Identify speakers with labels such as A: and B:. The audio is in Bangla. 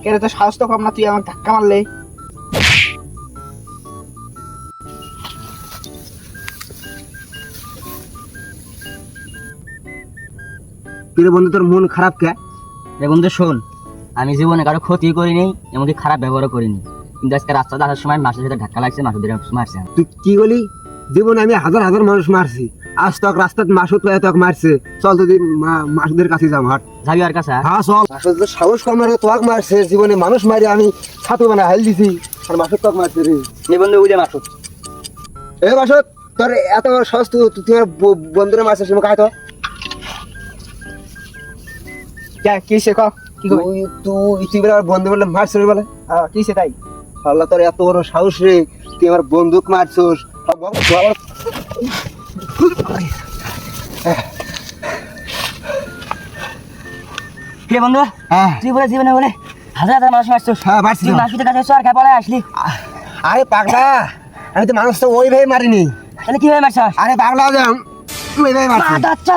A: কেন তো সাহস তো কম না, তুই আমার ধাক্কা মারলে।
B: কিরে বন্ধু, তোর মন খারাপ কে?
C: রে বন্ধু শোন, আমি জীবনে কারো ক্ষতি করিনি, এমনকি খারাপ ব্যবহারও করিনি, কিন্তু আজকে রাস্তাতে আসার সময় মাসের সাথে ধাক্কা লাগছে, মাসুদের মারছে।
B: তুই কি বলি? জীবনে আমি হাজার হাজার মানুষ মারছি, আজ তক রাস্তাত মাসুদ তক মারছে। চল যদি মাসুদের কাছে যাম, হাট
C: যাবি আর কাছে?
B: হ্যাঁ চল। মাসুদ সাহস কম মারে তোক মারছে, জীবনে মানুষ মারি আমি ছাতু বানা হাল দিছি, আর মাসুদ তক মারছে রে।
C: নে বন্ধু, বুঝে মাসুদ।
B: এ মাসুদ, তোর এত সস তুই আমার বন্ধুরা মারছিস, কায় তো
A: কি সে ক, কি কই?
B: তুই বলে আমার বন্ধু বলে মারছিস বলে?
A: কি সে তাই?
B: আল্লাহ, তোর এত বড় সাহস রে, তুই আমার বন্দুক মারছিস।
C: কে বন্ধু, তুই বলে জীবনে বলে হাজার হাজার মানুষ মারছিস?
B: হ্যাঁ মারছি।
C: তুই মাসুদের কাছে এসে আর খেয়ে পড়ে আসলি?
B: আরে পাগলা, আমি তো মানুষ তো ওইভাবে মারিনি।
C: তাহলে কিভাবে মারছিস?
B: আরে পাগলা, ওইভাবে মারছি।
C: আচ্ছা